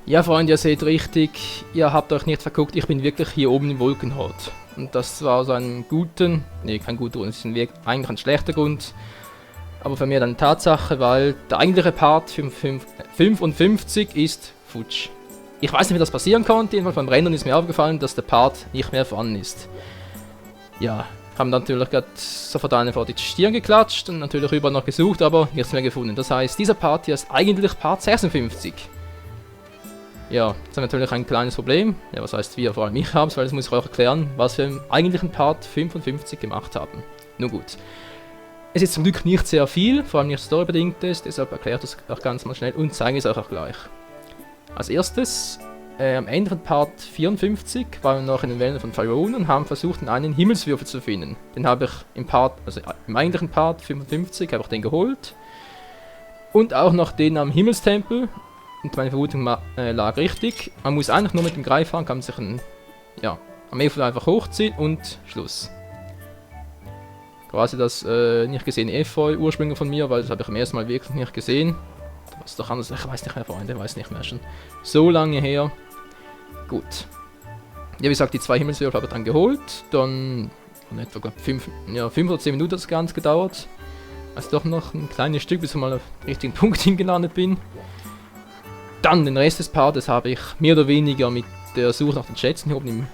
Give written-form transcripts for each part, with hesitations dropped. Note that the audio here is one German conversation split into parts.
Ja, Freunde, ihr seht richtig, ihr habt euch nicht verguckt, ich bin wirklich hier oben im Wolkenhort. Und das war aus einem guten, nee, kein guter Grund, es ist eigentlich ein schlechter Grund, aber für mich dann Tatsache, weil der eigentliche Part 55 ist futsch. Ich weiß nicht, wie das passieren konnte, jedenfalls beim Rendern ist mir aufgefallen, dass der Part nicht mehr vorhanden ist. Ja, haben dann natürlich gerade sofort eine vor die Stirn geklatscht und natürlich überall noch gesucht, aber nichts mehr gefunden. Das heißt, dieser Part hier ist eigentlich Part 56. Ja, das ist natürlich ein kleines Problem. Ja, was heißt wir, vor allem ich habe es, weil das muss ich euch erklären, was wir im eigentlichen Part 55 gemacht haben. Nun gut. Es ist zum Glück nicht sehr viel, vor allem nicht storybedingtes, deshalb erklärt es auch ganz mal schnell und zeige es euch auch gleich. Als erstes, am Ende von Part 54 waren wir noch in den Wäldern von Faerûn und haben versucht, einen Himmelswürfel zu finden. Den habe ich im eigentlichen Part 55 habe ich den geholt. Und auch noch den am Himmelstempel. Und meine Vermutung lag richtig. Man muss eigentlich nur mit dem Greifhahn, kann man sich einen Armeefeld einfach hochziehen und Schluss. Quasi das nicht gesehene Efeu-Ursprünge von mir, weil das habe ich im ersten Mal wirklich nicht gesehen. Was doch anders, ich weiß nicht mehr, Freunde, weiß nicht mehr schon. So lange her. Gut. Ja, wie gesagt, die 2 Himmelswürfel habe ich dann geholt. Dann von etwa 5 oder 10 Minuten hat das Ganze gedauert. Also doch noch ein kleines Stück, bis ich mal auf den richtigen Punkt hingelandet bin. Dann den Rest des Partes habe ich mehr oder weniger mit der Suche nach den Schätzen hier oben im...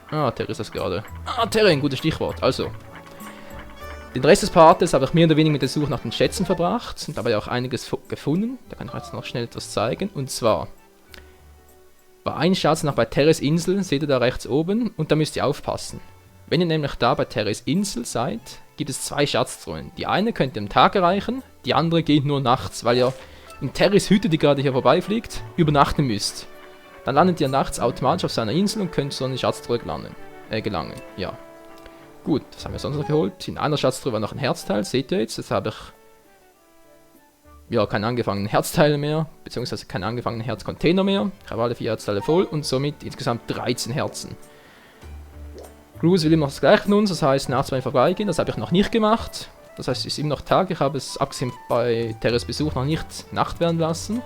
Terry ist das gerade. Terry, ein gutes Stichwort. Also, den Rest des Partes habe ich mehr oder weniger mit der Suche nach den Schätzen verbracht und dabei auch einiges gefunden. Da kann ich jetzt noch schnell etwas zeigen. Und zwar war ein Schatz noch bei Terrys Insel, seht ihr da rechts oben, und da müsst ihr aufpassen. Wenn ihr nämlich da bei Terrys Insel seid, gibt es 2 Schatztruhen. Die eine könnt ihr am Tag erreichen, die andere geht nur nachts, weil ihr in Terrys Hütte, die gerade hier vorbeifliegt, übernachten müsst. Dann landet ihr nachts automatisch auf seiner Insel und könnt so eine Schatztruhe gelangen. Ja. Gut, das haben wir sonst noch geholt. In einer Schatztruhe war noch ein Herzteil, seht ihr jetzt. Jetzt habe ich ja keinen angefangenen Herzteil mehr, beziehungsweise keinen angefangenen Herzcontainer mehr. Ich habe alle 4 Herzteile voll und somit insgesamt 13 Herzen. Cruz will immer noch das gleiche von uns, das heißt nachts beim Vorbeigehen, das habe ich noch nicht gemacht. Das heißt, es ist immer noch Tag, ich habe es abgesehen bei Terrys Besuch noch nicht Nacht werden lassen. Und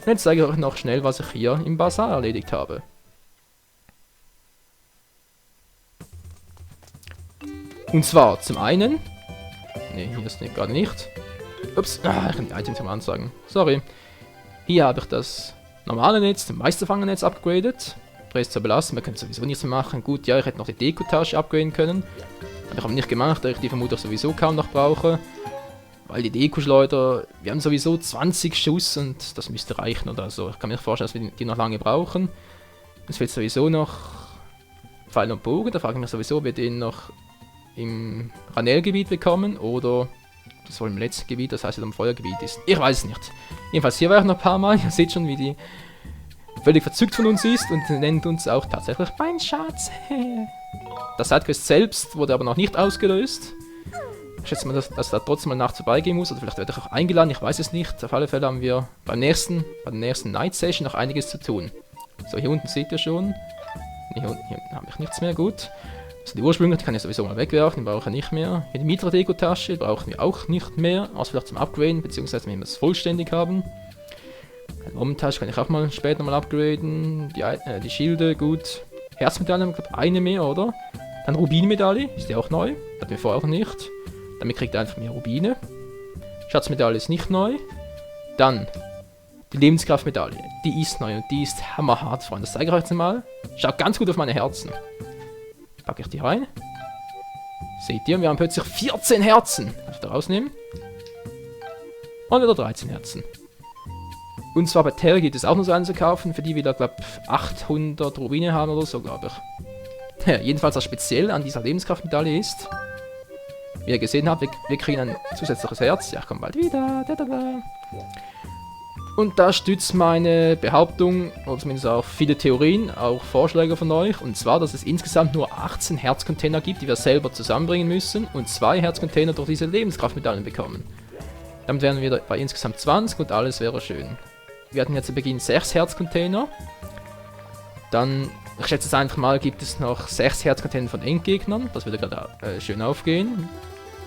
jetzt zeige ich euch noch schnell, was ich hier im Bazar erledigt habe. Und zwar zum einen... Ne, hier ist gerade nicht. Ups, ich kann die Items mal ansagen. Sorry. Hier habe ich das normale Netz, das Meisterfangernetz upgradet. Rest zu belassen, wir können sowieso nichts mehr machen. Gut, ja, ich hätte noch die Dekotasche upgraden können. Habe ich aber nicht gemacht, da ich die vermutlich sowieso kaum noch brauche. Weil die Dekoschleuder, wir haben sowieso 20 Schuss und das müsste reichen oder so. Ich kann mir vorstellen, dass wir die noch lange brauchen. Es fehlt sowieso noch Pfeil und Bogen, da frage ich mich sowieso, ob wir den noch im Ranel-Gebiet bekommen oder das wohl im letzten Gebiet, das heißt, im Feuergebiet ist. Ich weiß es nicht. Jedenfalls hier war ich noch ein paar Mal, ihr seht schon, wie die völlig verzückt von uns ist und nennt uns auch tatsächlich mein Schatz. Das Sidequest selbst wurde aber noch nicht ausgelöst. Ich schätze mal, dass da trotzdem mal nachts vorbeigehen muss, oder vielleicht werde ich auch eingeladen, ich weiß es nicht. Auf alle Fälle haben wir bei der nächsten Night Session noch einiges zu tun. So, hier unten seht ihr schon. Hier unten habe ich nichts mehr, gut. Also die Ursprünge, die kann ich sowieso mal wegwerfen, die brauche ich nicht mehr. Hier die Mitra-Deko-Tasche brauchen wir auch nicht mehr, außer vielleicht zum Upgraden, beziehungsweise wenn wir es vollständig haben. Die Momentasche kann ich auch mal später mal upgraden. Die Schilde, gut. Herzmedaille, ich glaube eine mehr, oder? Dann Rubinmedaille, ist die auch neu. Hatten wir vorher auch nicht. Damit kriegt ihr einfach mehr Rubine. Schatzmedaille ist nicht neu. Dann die Lebenskraftmedaille. Die ist neu und die ist hammerhart, Freunde. Das zeige ich euch jetzt mal. Schaut ganz gut auf meine Herzen. Packe ich die rein. Seht ihr, wir haben plötzlich 14 Herzen. Darf ich da rausnehmen? Und wieder 13 Herzen. Und zwar bei Terry gibt es auch noch so einen zu kaufen, für die wir da, glaube ich, 800 Rubine haben oder so, glaube ich. Ja, jedenfalls, was speziell an dieser Lebenskraftmedaille ist, wie ihr gesehen habt, wir kriegen ein zusätzliches Herz. Ja, ich komme bald wieder. Und da stützt meine Behauptung, oder zumindest auch viele Theorien, auch Vorschläge von euch, und zwar, dass es insgesamt nur 18 Herzcontainer gibt, die wir selber zusammenbringen müssen, und 2 Herzcontainer durch diese Lebenskraftmedaillen bekommen. Damit wären wir bei insgesamt 20 und alles wäre schön. Wir hatten jetzt zu Beginn 6 Herzcontainer. Dann, ich schätze es einfach mal, gibt es noch 6 Herzcontainer von Endgegnern. Das würde gerade schön aufgehen.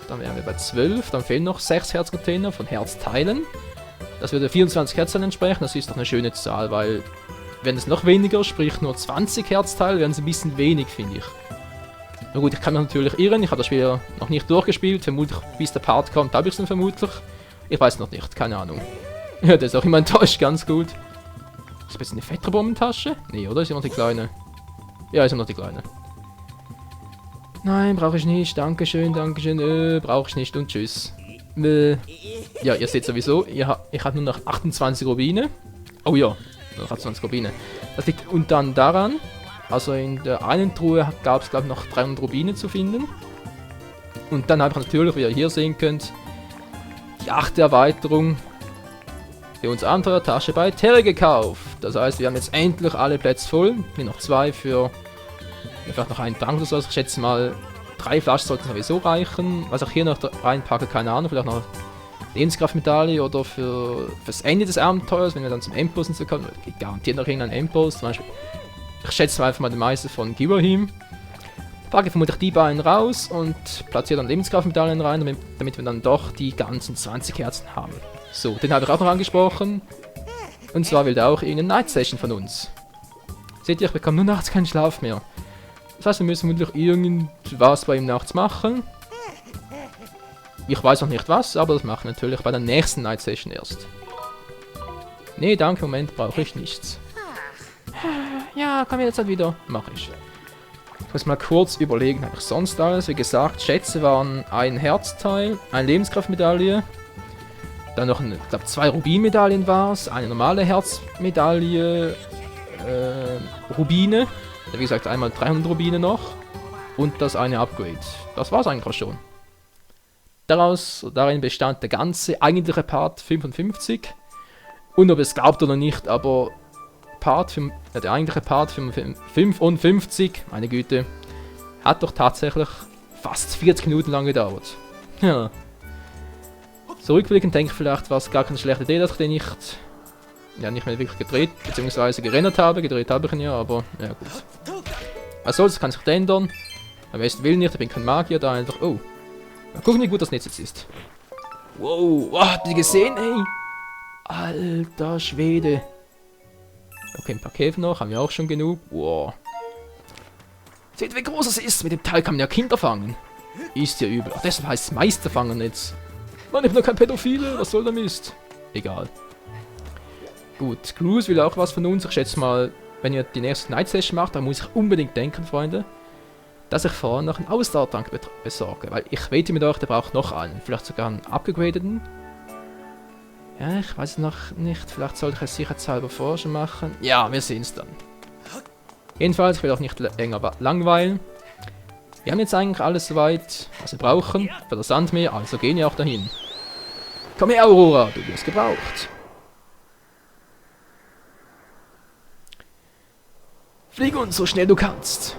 Dann wären wir bei 12. Dann fehlen noch 6 Herzcontainer von Herzteilen. Das würde 24 Herzteilen entsprechen, das ist doch eine schöne Zahl, weil wenn es noch weniger, sprich nur 20 Herzteile, wären es ein bisschen wenig, finde ich. Na gut, ich kann mich natürlich irren, ich habe das Spiel noch nicht durchgespielt, vermutlich bis der Part kommt, habe ich es dann vermutlich. Ich weiß noch nicht, keine Ahnung. Ja, das ist auch immer enttäuscht, ganz gut. Ist das jetzt eine fette Bombentasche? Nee, oder? Ist immer noch die kleine? Ja, ist immer noch die kleine. Nein, brauche ich nicht, dankeschön, brauche ich nicht und tschüss. Ja, ihr seht sowieso, ich habe nur noch 28 Rubine. Oh ja, nur noch 28 Rubine. Das liegt unter anderem daran, also in der einen Truhe gab es glaube ich noch 300 Rubine zu finden. Und dann habe ich natürlich, wie ihr hier sehen könnt, die 8. Erweiterung für unsere Abenteuertasche bei Terry gekauft. Das heißt, wir haben jetzt endlich alle Plätze voll. Hier noch 2 für vielleicht noch einen Trank oder so. Ich schätze mal, 3 Flaschen sollten sowieso reichen. Was auch hier noch reinpacke, keine Ahnung. Vielleicht noch Lebenskraftmedaille oder fürs Ende des Abenteuers, wenn wir dann zum Endboss und so kommen. Garantiert noch irgendein Endboss. Zum Beispiel, ich schätze mal einfach mal den Meister von Gibrahim. Packe vermutlich die beiden raus und platziere dann Lebenskraftmedaillen rein, damit wir dann doch die ganzen 20 Herzen haben. So, den habe ich auch noch angesprochen. Und zwar will der auch in eine Night Session von uns. Seht ihr, ich bekomme nur nachts keinen Schlaf mehr. Das heißt, wir müssen vermutlich irgendwas bei ihm nachts machen. Ich weiß noch nicht was, aber das machen wir natürlich bei der nächsten Night Session erst. Nee, danke, im Moment brauche ich nichts. Ja, komm jetzt halt wieder. Mache ich. Ich muss mal kurz überlegen, habe ich sonst alles? Wie gesagt, Schätze waren ein Herzteil, eine Lebenskraftmedaille. Dann noch, ich glaube, 2 Rubinmedaillen war es, eine normale Herzmedaille, Rubine. Wie gesagt, einmal 300 Rubine noch. Und das eine Upgrade. Das war es eigentlich auch schon. Darin bestand der ganze eigentliche Part 55. Und ob es glaubt oder nicht, aber der eigentliche Part 55, meine Güte, hat doch tatsächlich fast 40 Minuten lang gedauert. Ja. Zurückblickend denke ich vielleicht, war es gar keine schlechte Idee, dass ich den nicht mehr wirklich gedreht, beziehungsweise gerendert habe. Gedreht habe ich ihn ja, aber ja gut. Was soll's, kann sich ändern. Am besten will nicht, ich bin kein Magier, da einfach. Oh. Mal gucken, wie gut das Netz jetzt ist. Wow, habt ihr gesehen, ey? Alter Schwede. Okay, ein paar Käfen noch, haben wir auch schon genug. Wow. Seht, wie groß es ist. Mit dem Teil kann man ja Kinder fangen. Ist ja übel. Ach, deshalb heißt es Meisterfangen jetzt. Mann, ich bin doch kein Pädophile. Was soll der Mist? Egal. Gut, Cruz will auch was von uns. Ich schätze mal, wenn ihr die nächste Night Session macht, dann muss ich unbedingt denken, Freunde, dass ich vorher noch einen Ausdauertank besorge. Weil ich wette mit euch, der braucht noch einen. Vielleicht sogar einen upgradeten. Ja, ich weiß noch nicht. Vielleicht sollte ich es sicherheitshalber vorher schon machen. Ja, wir sehen es dann. Jedenfalls, ich will auch nicht länger langweilen. Wir haben jetzt eigentlich alles soweit, was wir brauchen für das Sandmeer, also gehen wir auch dahin. Komm her, Aurora, du wirst gebraucht. Flieg uns so schnell du kannst.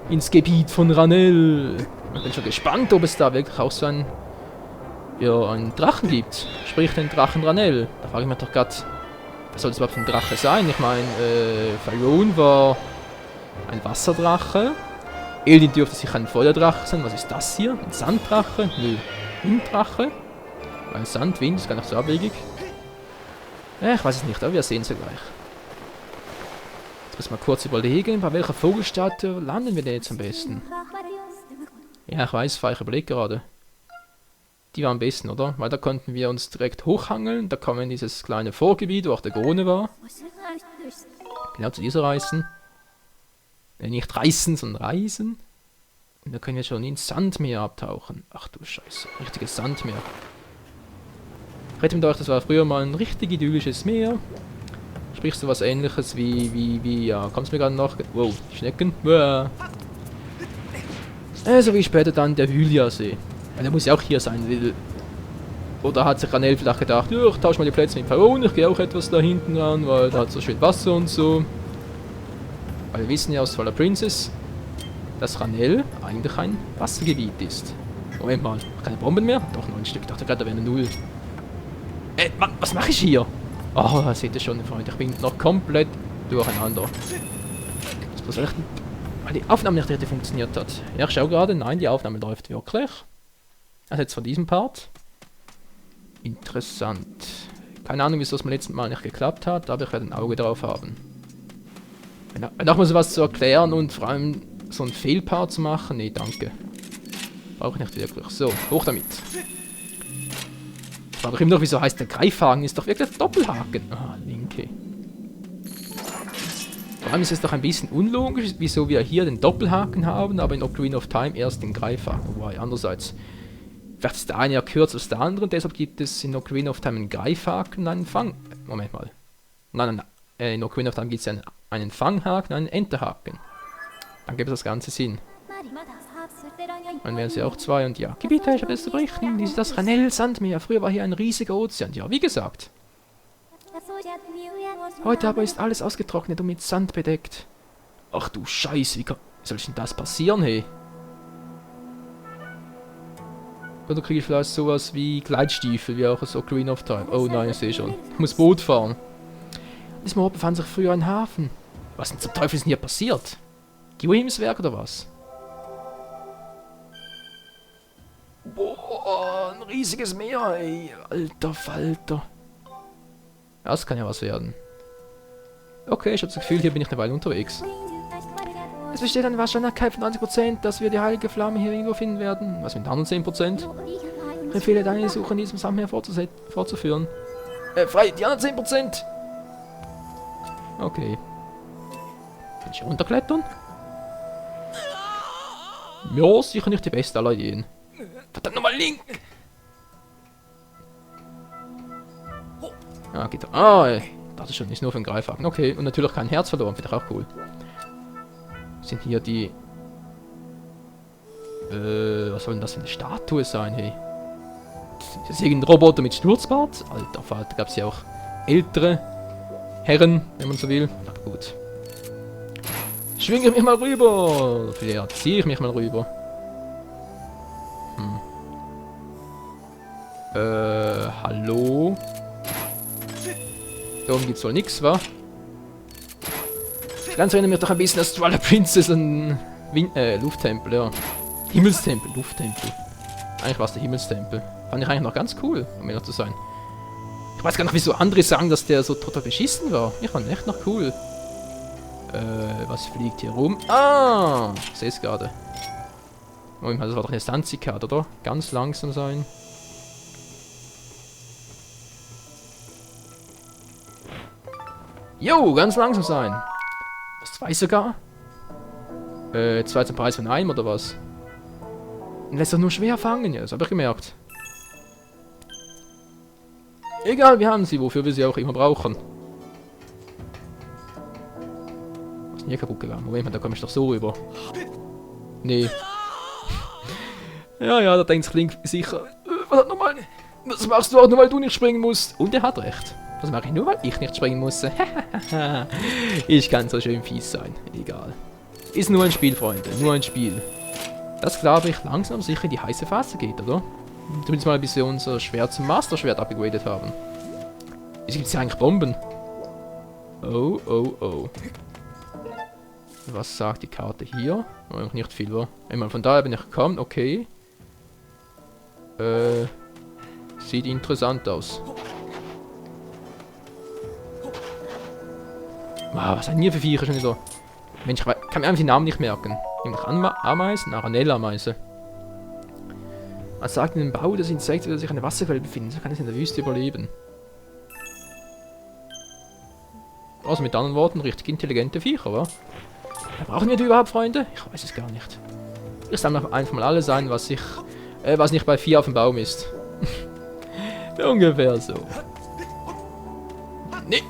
Ins Gebiet von Ranel. Ich bin schon gespannt, ob es da wirklich auch so einen Drachen gibt. Sprich den Drachen Ranel. Da frage ich mich doch gerade, was soll das überhaupt für ein Drache sein? Ich meine, Faron war ein Wasserdrache. Eldin dürfte sicher ein Feuerdrache sein. Was ist das hier? Ein Sanddrache? Nö. Winddrache? Weil Sand, Wind ist gar nicht so abwegig. Ich weiß es nicht, aber wir sehen es ja gleich. Jetzt müssen wir kurz überlegen, bei welcher Vogelstatue landen wir denn jetzt am besten? Ja, ich weiß, ich überlege gerade. Die war am besten, oder? Weil da konnten wir uns direkt hochhangeln. Da kommen wir in dieses kleine Vorgebiet, wo auch der Krone war. Genau zu dieser Reisen. Nicht reißen, sondern reisen. Und da können wir schon ins Sandmeer abtauchen. Ach du Scheiße, richtiges Sandmeer. Ich rede mit euch, das war früher mal ein richtig idyllisches Meer. Sprich so was ähnliches wie, ja, kommt's mir gerade noch? Wow, die Schnecken. So wie später dann der Hylia-See. Ja, der muss ja auch hier sein, will. Oder hat sich Ranel vielleicht gedacht, ja, ich tausche mal die Plätze mit Faron, ich gehe auch etwas da hinten ran, weil da hat so schön Wasser und so. Weil wir wissen ja aus Twilight Princess, dass Ranel eigentlich ein Wassergebiet ist. Moment mal, keine Bomben mehr? Doch, 9 Stück. Ich dachte gerade, da wäre eine 0. Mann, was mache ich hier? Oh, seht ihr schon, Freunde, ich bin noch komplett durcheinander. Das muss echt, weil die Aufnahme nicht richtig funktioniert hat. Ja, ich schaue gerade, nein, die Aufnahme läuft wirklich. Also jetzt von diesem Part. Interessant. Keine Ahnung, wieso es beim letzten Mal nicht geklappt hat, aber ich werde ein Auge drauf haben. Wenn auch mal sowas zu erklären und vor allem so ein Fehlpart zu machen, nee, danke. Brauche ich nicht wirklich. So, hoch damit. Ich frage mich immer noch, wieso heißt der Greifhaken? Ist doch wirklich der Doppelhaken. Ah, linke. Vor allem ist es doch ein bisschen unlogisch, wieso wir hier den Doppelhaken haben, aber in Ocarina of Time erst den Greifhaken. Wobei, andererseits, vielleicht ist der eine ja kürzer als der andere und deshalb gibt es in Ocarina of Time einen Greifhaken und einen Fang... Moment mal. Nein, in Ocarina of Time gibt es ja einen Fanghaken und einen Enterhaken. Dann gibt es das Ganze Sinn. Dann wären sie auch zwei und ja. Gebiete, ich habe es zu berichten. Dies ist das Ranell-Sandmeer. Früher war hier ein riesiger Ozean. Ja, wie gesagt. Heute aber ist alles ausgetrocknet und mit Sand bedeckt. Ach du Scheiße, wie soll denn das passieren, hey? Oder kriege ich vielleicht sowas wie Gleitstiefel, wie auch aus Ocarina of Time? Oh nein, ich sehe schon. Ich muss Boot fahren. An diesem Ort befand sich früher ein Hafen. Was denn zum Teufel ist denn hier passiert? Geohimswerk oder was? Boah, ein riesiges Meer, ey. Alter Falter. Das kann ja was werden. Okay, ich habe das Gefühl, hier bin ich eine Weile unterwegs. Es besteht eine Wahrscheinlichkeit von 90%, dass wir die heilige Flamme hier irgendwo finden werden. Was mit den anderen 10%? Ich empfehle deine Suche in diesem Sandmeer fortzuführen. Frei, die anderen 10%! Okay. Kann ich runterklettern? Ja, sicher nicht die beste aller Ideen. Verdammt nochmal link! Ah, geht doch. Ah, ey. Das ist schon nicht nur für den Greifhaken. Okay, und natürlich kein Herz verloren. Finde ich auch cool. Sind hier die... was soll denn das für eine Statue sein, hey? Ist das irgendein Roboter mit Sturzbart? Alter Vater, gab es ja auch ältere Herren, wenn man so will. Aber gut. Schwinge ich mich mal rüber! Vielleicht ziehe ich mich mal rüber. Hallo? Da oben gibt's wohl nix, wa? Das Ganze erinnert mich doch ein bisschen an Twilight Princess und Lufttempel, ja. Himmelstempel, Lufttempel. Eigentlich war es der Himmelstempel. Fand ich eigentlich noch ganz cool, um ehrlich zu sein. Ich weiß gar nicht, wieso andere sagen, dass der so total beschissen war. Ich fand ihn echt noch cool. Was fliegt hier rum? Ah! Ich sehe es gerade. Moment mal, das war doch eine Stanzikarte, oder? Ganz langsam sein. Jo, ganz langsam sein. Was, 2 sogar? 2 zum Preis von einem, oder was? Und lässt doch nur schwer fangen, ja, das habe ich gemerkt. Egal, wir haben sie, wofür wir sie auch immer brauchen. Was ist denn hier kaputt gegangen? Moment mal, da komme ich doch so rüber. Nee. Ja, da denkt sich Link sicher. Was nochmal? Das machst du auch nur, weil du nicht springen musst. Und er hat recht. Das mache ich nur, weil ich nicht springen muss. Ich kann so schön fies sein. Egal. Ist nur ein Spiel, Freunde. Nur ein Spiel. Das, glaube ich, langsam sicher in die heiße Phase geht, oder? Zumindest mal, bis wir unser Schwert zum Master-Schwert upgradet haben. Es gibt ja eigentlich Bomben. Oh, oh, oh. Was sagt die Karte hier? Oh, nicht viel, wa? Einmal von daher bin ich gekommen, okay. Sieht interessant aus. Wow, was sind hier für Viecher schon wieder? Mensch, ich kann mir einfach die Namen nicht merken. Nämlich Ameisen, Aranell-Ameise. Man sagt in dem Bau des Insekts, dass sich eine Wasserquelle befindet, so kann es in der Wüste überleben. Also mit anderen Worten, richtig intelligente Viecher, wa? Ja, brauchen wir die überhaupt, Freunde? Ich weiß es gar nicht. Ich sammle einfach mal alles ein, was nicht bei 4 auf dem Baum ist. Ungefähr so. Nee.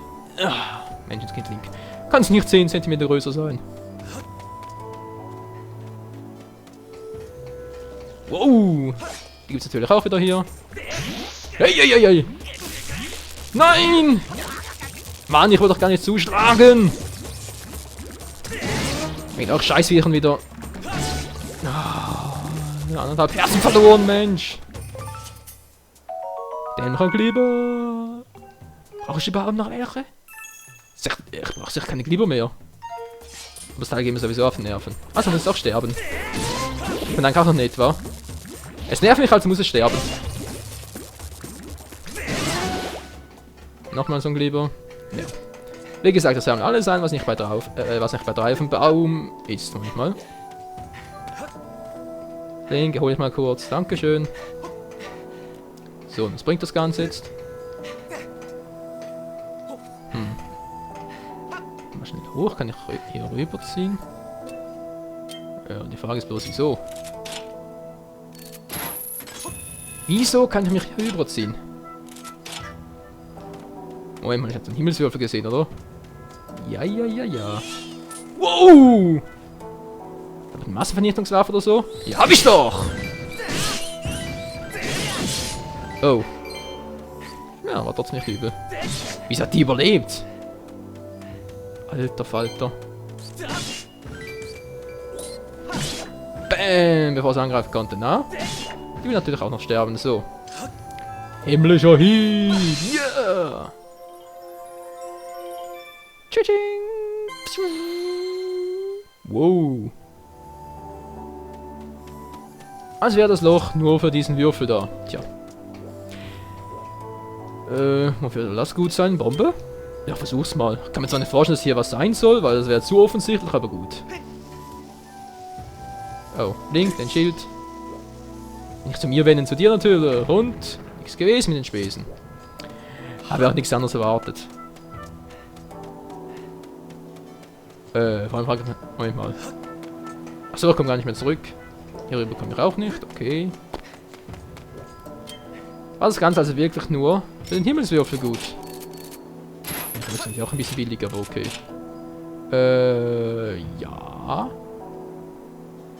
Menschenskind Link. Kann es nicht 10 cm größer sein. Wow. Die gibt es natürlich auch wieder hier. Hey. Nein! Mann, ich wollte doch gar nicht zuschlagen. Mit auch Scheißviechern wieder. Oh, 1,5 Herzen verloren, Mensch. Den Glibber. Brauche ich überhaupt noch welche? Ich brauche sicher keine Glibber mehr. Aber das Teil gehen wir sowieso auf den Nerven. Also muss es auch sterben. Ich bin eigentlich auch noch nicht, wa? Es nervt mich, also muss es sterben. Nochmal so ein Kleber. Ja. Wie gesagt, das werden alle sein, was nicht bei drei auf dem Baum ist. Moment mal. Den hole ich mal kurz. Dankeschön. So, was bringt das Ganze jetzt? Mal schnell hoch. Kann ich hier rüberziehen? Ja, die Frage ist bloß, wieso? Wieso kann ich mich hier rüberziehen? Moment mal, ich habe den Himmelswürfel gesehen, oder? Ja. Wow! Hab ich eine Massenvernichtungswaffe oder so? Ja, hab ich doch! Oh. Ja, war trotzdem nicht übel. Wieso hat die überlebt? Alter Falter. Bäm! Bevor sie angreifen konnte, na? Die will natürlich auch noch sterben, so. Himmlischer Hieb! Yeah! Tsching! Wow! Also wäre das Loch nur für diesen Würfel da. Tja. Wofür soll das gut sein? Bombe? Ja, versuch's mal. Ich kann mir zwar nicht vorstellen, dass hier was sein soll, weil das wäre zu offensichtlich, aber gut. Oh, Link, dein Schild. Nicht zu mir wenden, zu dir natürlich. Und nichts gewesen mit den Spesen. Habe auch nichts anderes erwartet. Vor allem frage ich mich, Moment mal. Achso, ich komme gar nicht mehr zurück. Hierüber komme ich auch nicht, okay. War das Ganze also wirklich nur für den Himmelswürfel gut? Das ist auch ein bisschen billiger, aber okay. Ja.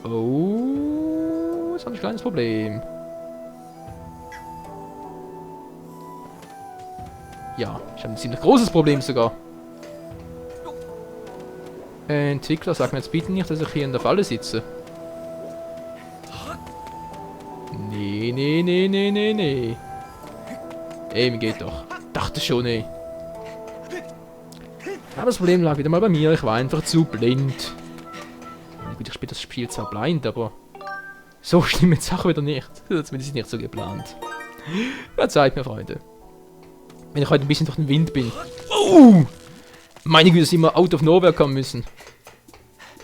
Oh, das ist ein kleines Problem. Ja, ich habe ein ziemlich großes Problem sogar. Entwickler, sag mir jetzt bitte nicht, dass ich hier in der Falle sitze. Nee. Ey, mir geht doch. Dachte schon, ey. Aber das Problem lag wieder mal bei mir, ich war einfach zu blind. Gut, ich spiele das Spiel zwar blind, aber so schlimm jetzt auch wieder nicht. Zumindest nicht so geplant. Verzeiht mir, Freunde. Wenn ich heute ein bisschen durch den Wind bin. Oh! Meine Güte, dass immer out of nowhere kommen müssen.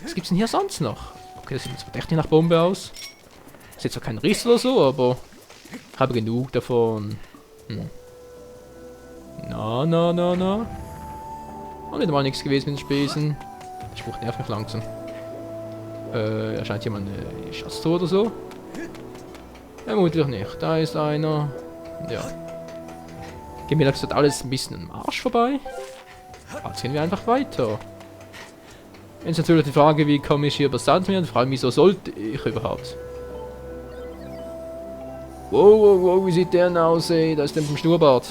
Was gibt's denn hier sonst noch? Okay, das sieht jetzt echt nicht nach Bombe aus. Ist jetzt zwar kein Riss oder so, aber ich habe genug davon. Na. Und nicht mal nichts gewesen mit den Spesen. Der Spruch nervt mich langsam. Erscheint hier mal eine Schatztruhe oder so? Vermutlich nicht. Da ist einer. Ja. Geht mir das alles ein bisschen am Arsch vorbei. Jetzt gehen wir einfach weiter. Jetzt natürlich die Frage, wie komme ich hier über Sandmeer? Vor allem, wieso sollte ich überhaupt? Wow, wie sieht der denn aus, ey? Da ist der vom Schnurrbart.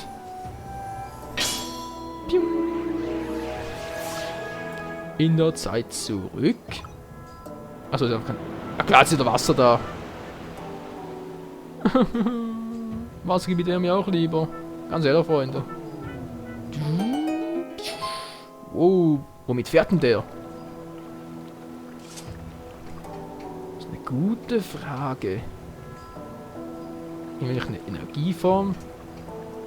Piu. In der Zeit zurück. Achso, ist einfach kein... Ach klar, jetzt ist wieder Wasser da. Wassergebiet wäre mir auch lieber. Ganz ehrlich, Freunde. Wow, womit fährt denn der? Das ist eine gute Frage. In welcher Energieform?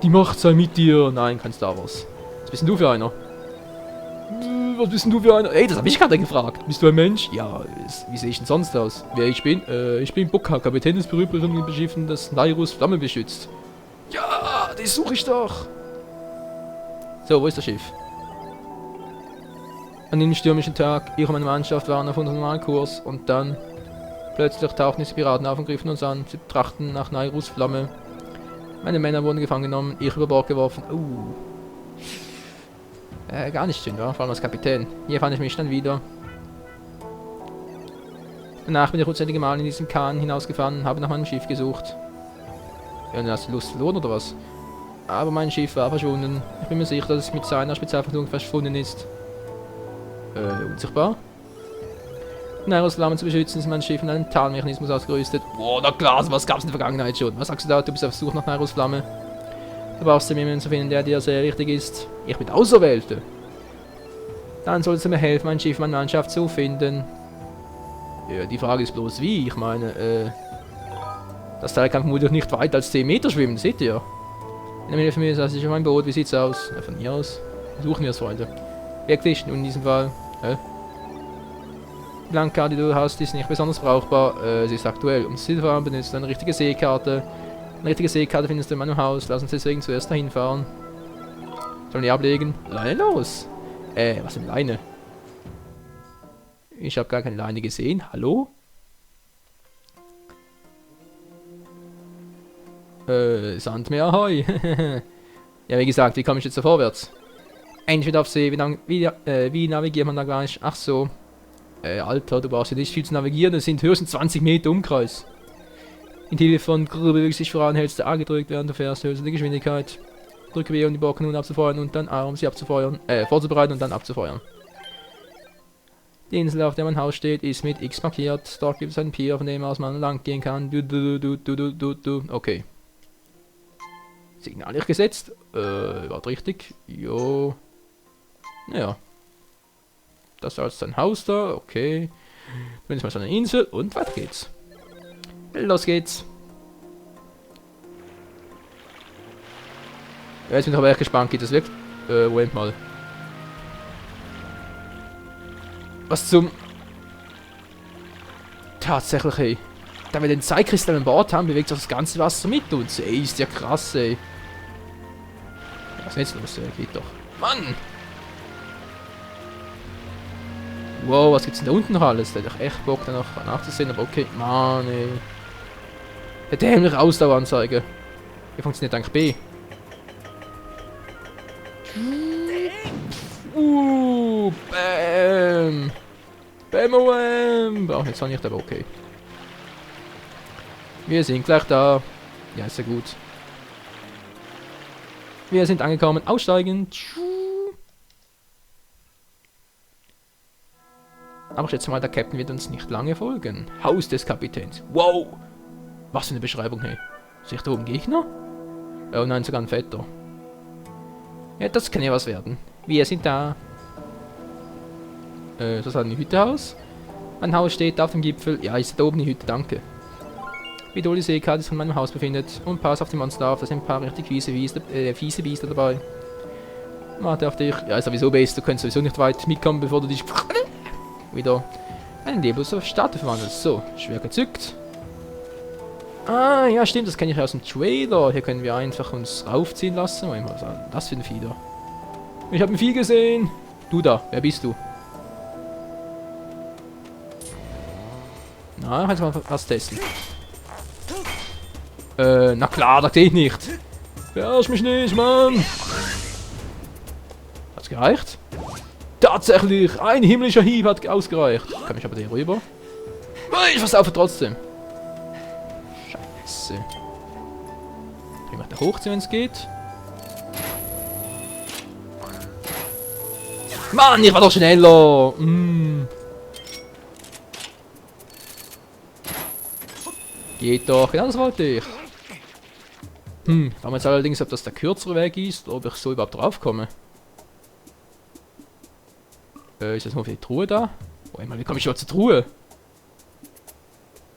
Die Macht sei mit dir. Nein, kein Star Wars. Was bist denn du für einer? Was bist denn du für einer? Ey, das habe ich gerade gefragt. Bist du ein Mensch? Ja, wie sehe ich denn sonst aus? Wer ich bin? Ich bin Bukka, Kapitän des berühmten Schiffen, das Nairus Flamme beschützt. Ja, das suche ich doch. So, wo ist das Schiff? An dem stürmischen Tag, ich und meine Mannschaft waren auf unserem Normalkurs und dann plötzlich tauchten diese Piraten auf und griffen uns an. Sie trachten nach Nairus Flamme. Meine Männer wurden gefangen genommen, ich über Bord geworfen. Gar nicht schön, war vor allem als Kapitän. Hier fand ich mich dann wieder. Danach bin ich unzählige Mal in diesen Kahn hinausgefahren und habe nach meinem Schiff gesucht. Ja, hast du Lust verloren oder was? Aber mein Schiff war verschwunden. Ich bin mir sicher, dass es mit seiner Spezialverfügung verschwunden ist. Unsichtbar. Um Nairus Flammen zu beschützen, ist mein Schiff in einem Tarnmechanismus ausgerüstet. Boah, na klar, was gab's in der Vergangenheit schon? Was sagst du da? Du bist auf Suche nach Nairus Flamme. Du brauchst jemanden zu finden, der dir sehr richtig ist. Ich bin der Auserwählte. Dann sollst du mir helfen, mein Schiff, meine Mannschaft zu finden. Ja, die Frage ist bloß wie. Ich meine, das Teil kann vermutlich nicht weiter als 10 Meter schwimmen, seht ihr? In der Nähe von mir ist schon mein Boot. Wie sieht's aus? Ja, von mir aus. Suchen wir es, Freunde. Wirklich, nun in diesem Fall. Die Landkarte, die du hast, ist nicht besonders brauchbar. Sie ist aktuell. Um sie zu fahren, benutzt du eine richtige Seekarte. Eine richtige Seekarte findest du in meinem Haus. Lass uns deswegen zuerst dahin fahren. Sollen die ablegen? Leine los! Was für eine Leine? Ich habe gar keine Leine gesehen. Hallo? Sandmeer, ahoi. Ja, wie gesagt, wie komme ich jetzt so vorwärts? Entweder auf See, wie navigiert man da gleich? Ach so. Alter, du brauchst ja nicht viel zu navigieren, das sind höchstens 20 Meter Umkreis. In Telefon bewegst dich voran, hältst du A gedrückt, während du fährst, hältst du die Geschwindigkeit. Drücke B, um die Bockkanone abzufeuern und dann A, um sie abzufeuern, vorzubereiten und dann abzufeuern. Die Insel, auf der mein Haus steht, ist mit X markiert. Dort gibt es einen Pier, von dem aus man lang gehen kann. Okay. Signal gesetzt. War richtig. Jo. Naja. Das ist also sein Haus da. Okay. Dann ist mal so eine Insel und weiter geht's. Los geht's. Ja, jetzt bin ich aber echt gespannt. Geht das wirklich? Moment mal. Was zum... Tatsächlich, ey. Da wir den Zeitkristall an Bord haben, bewegt sich das ganze Wasser mit uns. Ey, ist ja krass, ey. Was ist jetzt los, ey? Geht doch. Mann! Wow, was gibt's denn da unten noch alles? Da hätte ich echt Bock, da noch nachzusehen, aber okay. Mann, ey. Der dämliche Ausdaueranzeige. Wie funktioniert eigentlich B? Bam! Bam! Braucht jetzt auch nicht, aber okay. Wir sind gleich da. Ja, ist ja gut. Wir sind angekommen. Aussteigen. Aber ich schätze mal, der Captain wird uns nicht lange folgen. Haus des Kapitäns. Wow! Was für eine Beschreibung, hey. Sehe ich da oben Gegner? Oh nein, sogar ein Vetter. Ja, das kann ja was werden. Wir sind da. Das hat eine Hütte aus. Mein Haus steht auf dem Gipfel. Ja, ist da oben die Hütte, danke. Wie du die Seekarte von meinem Haus befindet. Und pass auf die Monster auf, da sind ein paar richtig fiese Biester dabei. Warte auf dich. Ja, ist sowieso best, du kannst sowieso nicht weit mitkommen, bevor du dich wieder einen lebloser Statue verwandelst. So, schwer gezückt. Ah, ja stimmt, das kenne ich aus dem Trailer. Hier können wir einfach uns raufziehen lassen. Moment, was ist das für ein Vieh da? Ich habe ein Vieh gesehen. Du da, wer bist du? Na, kannst du mal was testen. Na klar, das geht nicht. Verarsch mich nicht, Mann. Hat's gereicht? Tatsächlich, ein himmlischer Hieb hat ausgereicht. Kann ich aber hier rüber? Ich versaufe trotzdem. Scheiße. Ich mach da hochziehen, wenn es geht. Mann, ich war doch schneller. Geht doch, genau das wollte ich. Fragen wir jetzt allerdings, ob das der kürzere Weg ist, oder ob ich so überhaupt drauf komme. Ist das nur für die Truhe da? Oh, wie komme ich schon zur Truhe?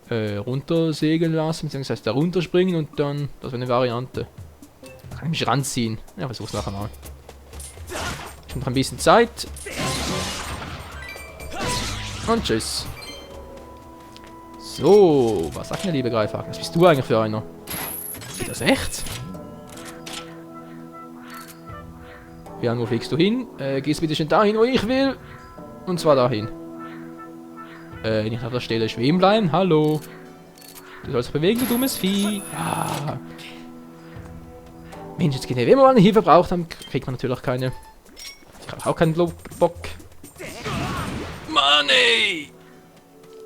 Runtersegeln lassen, beziehungsweise da runterspringen und dann, das wäre eine Variante. Da kann ich mich ranziehen. Ja, versuch's nachher mal. Ich habe noch ein bisschen Zeit. Und tschüss. So, was sagt mir, liebe Greifhaken? Was bist du eigentlich für einer? Ist das echt? Ja, wo fliegst du hin? Gehst bitte schön dahin, wo ich will. Und zwar dahin. Nicht auf der Stelle schweben bleiben. Hallo. Du sollst dich bewegen, du dummes Vieh. Ah. Mensch, jetzt geht ja, wenn man eine Hilfe braucht, dann kriegt man natürlich keine. Ich habe auch keinen Bock. Mann, ey!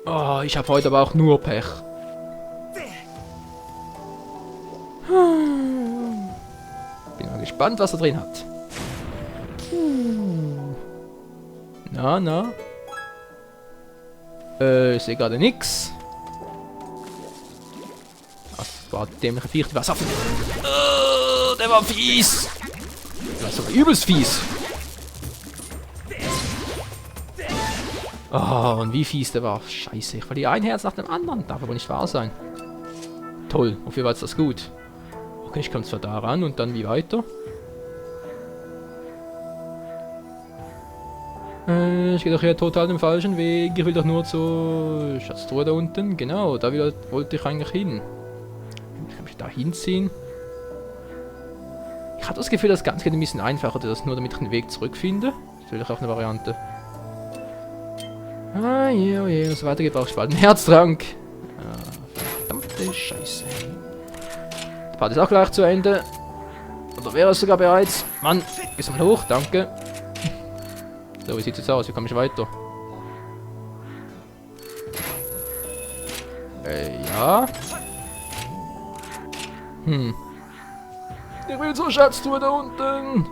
Oh, ich habe heute aber auch nur Pech. Bin mal gespannt, was er drin hat. Na, na. Ich sehe gerade nix. Das war dämliche Viech. Was auf? Der war fies. Der war sogar übelst fies. Oh, und wie fies der war. Scheiße, ich verliere ein Herz nach dem anderen. Darf aber nicht wahr sein. Toll, wofür war jetzt das gut? Okay, ich komme zwar da ran und dann wie weiter? Ich gehe doch hier total den falschen Weg. Ich will doch nur zur Schatztruhe da unten. Genau, da wollte ich eigentlich hin. Ich kann mich da hinziehen. Ich habe das Gefühl, das Ganze geht ein bisschen einfacher, das nur damit ich den Weg zurückfinde. Das ist natürlich auch eine Variante. Ah, je, oh je, wenn es weitergeht, brauche ich bald einen Herztrank. Ah, verdammte Scheiße. Der Part ist auch gleich zu Ende. Oder wäre es sogar bereits? Mann, gehst mal hoch, danke. So, wie sieht es jetzt aus? Wie komme ich weiter? Ja. Ich will zur Schatztruhe da unten.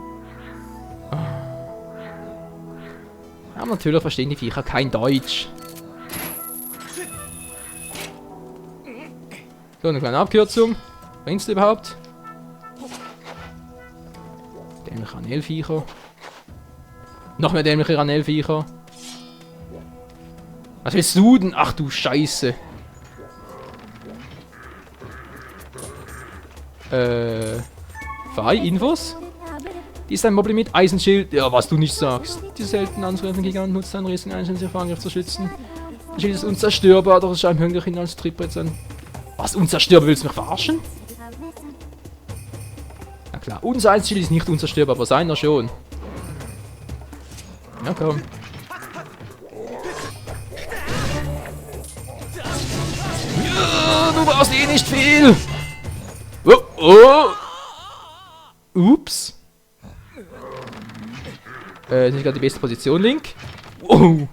Aber natürlich verstehen die Viecher kein Deutsch. So, eine kleine Abkürzung. Bringst du überhaupt? Dämliche Anelviecher. Noch mehr dämliche Anelviecher. Was willst du denn? Ach du Scheiße. Infos? Die ist ein Moblin mit Eisenschild. Ja, was du nicht sagst. Die seltenen anzugreifenden Giganten nutzt einen riesigen Einschnitt, sich vor Angriff zu schützen. Das Schild ist unzerstörbar, doch es scheint Hünglerchen als Trittbrett sein. Was? Unzerstörbar? Willst du mich verarschen? Na klar, unser Eisenschild ist nicht unzerstörbar, aber seiner schon. Na komm. Ja, du brauchst eh nicht viel. Oh, oh. Ups. Ist nicht gerade die beste Position, Link. Oh.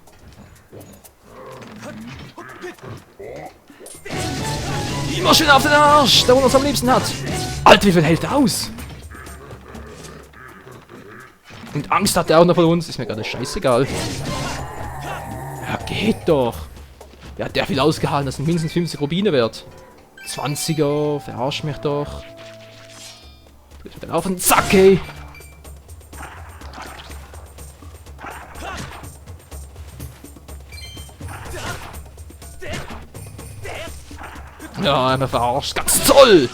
Immer schön auf den Arsch, da wo man es am liebsten hat. Alter, wie viel hält er aus? Und Angst hat er auch noch von uns. Ist mir gerade scheißegal. Ja, geht doch. Ja, der hat viel ausgehalten. Das sind mindestens 50 Rubine wert. 20er, verarsch mich doch. Ich bin auf den Zack, ey. Ja, einmal verarscht. Ganz toll.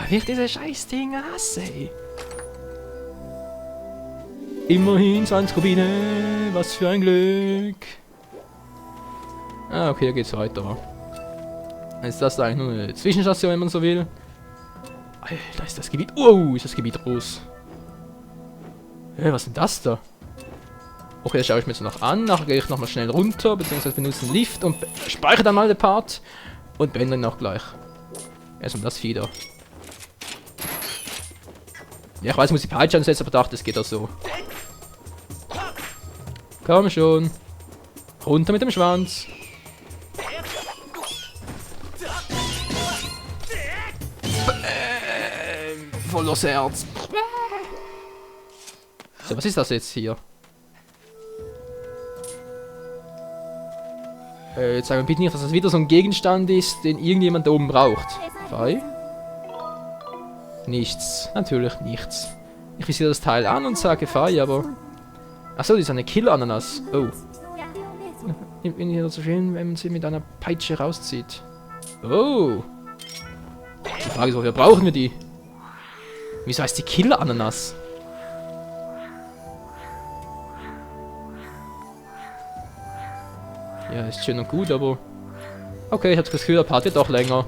Wie ich diese Scheißdinge hasse, ey. Immerhin 20 Rubine. Was für ein Glück. Ah, okay, hier geht's weiter. Ist das da eigentlich nur eine Zwischenstation, wenn man so will? Alter, ist das Gebiet... Oh, ist das Gebiet groß. Was ist denn das da? Okay, das schaue ich mir jetzt noch an. Nachher gehe ich nochmal schnell runter, beziehungsweise benutze einen Lift und speichere dann mal den Part. Und beende ihn auch gleich. Erstmal das Vieh da. Ja, ich weiß, ich muss die Peitsche ansetzen, aber dachte, es geht auch so. Komm schon. Runter mit dem Schwanz. Volles Herz. So, was ist das jetzt hier? Jetzt sagen wir bitte nicht, dass das wieder so ein Gegenstand ist, den irgendjemand da oben braucht. Fei? Nichts. Natürlich nichts. Ich visiere das Teil an und sage Fei, aber... Achso, die ist eine Killer-Ananas. Oh. Ich finde hier so schön, wenn man sie mit einer Peitsche rauszieht. Oh. Die Frage ist, wofür brauchen wir die? Wieso heißt die Killer-Ananas? Ja, ist schön und gut, aber... Okay, ich habe das Gefühl, der Part wird auch länger.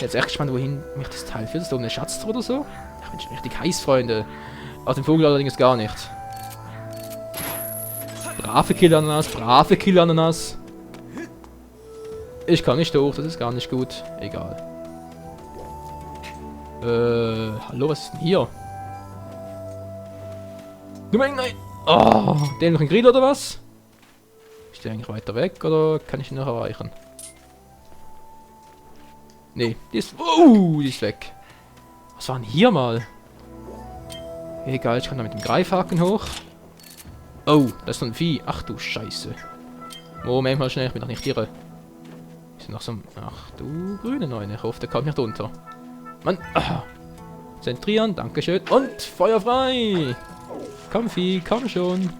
Jetzt echt gespannt, wohin mich das Teil führt. Ist da eine Schatztruhe oder so? Ich bin schon richtig heiß, Freunde. Auf dem Vogel allerdings gar nicht. Brave Killer-Ananas, brave Killer-Ananas. Ich kann nicht hoch, das ist gar nicht gut. Egal. Hallo, was ist denn hier? Nein! Oh, den noch ein Grill oder was? Ist der eigentlich weiter weg oder kann ich ihn noch erreichen? Nee, die ist... Oh, die ist weg. Was war denn hier mal? Egal, ich kann da mit dem Greifhaken hoch. Oh, das ist so ein Vieh. Ach du Scheiße. Moment mal schnell, ich bin doch nicht irre. Ist noch so ein... Ach du grüne Neune, ich hoffe, der kommt nicht runter. Mann, zentrieren, dankeschön. Und Feuer frei. Komm Vieh, komm schon.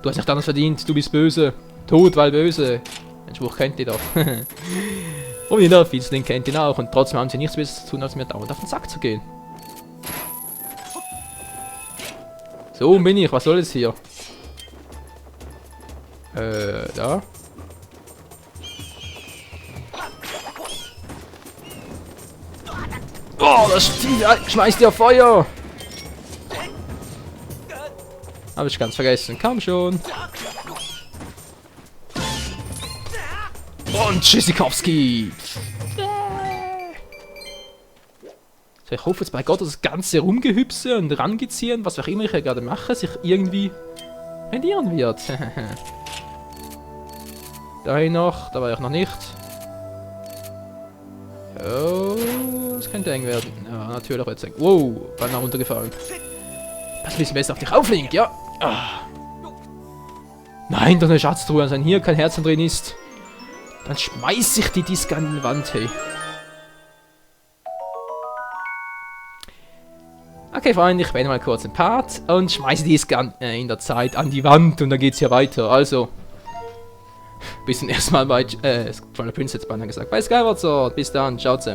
Du hast nicht anders verdient, du bist böse. Tot, weil böse. Ein Spruch kennt ihr doch. Und jeder Fiesling kennt ihn auch. Und trotzdem haben sie nichts Besseres zu tun, als mir dauernd auf den Sack zu gehen. So bin ich. Was soll es hier? Da. Oh, das schmeißt dir Feuer! Habe ich ganz vergessen. Komm schon. Und Tschüssikowski! So, ich hoffe jetzt bei Gott, dass das ganze Rumgehüpse und Rangeziehen, was auch immer ich hier gerade mache, sich irgendwie rendieren wird. Dahin noch, da war ich noch nicht. Oh, das könnte eng werden. Ja, natürlich wird es eng. Wow, beinahe runtergefallen. Pass ein bisschen besser auf dich auf, Link, ja. Ah. Nein, da eine Schatztruhe, also wenn hier kein Herz drin ist, dann schmeiß ich die Disk an die Wand, hey. Okay, Freunde, ich beende mal kurz den Part und schmeiße die Disk in der Zeit an die Wand und dann geht's hier weiter. Also, bis zum ersten Mal bei Twilight Princess, beinahe gesagt, bei Skyward Sword. Bis dann, ciao zusammen.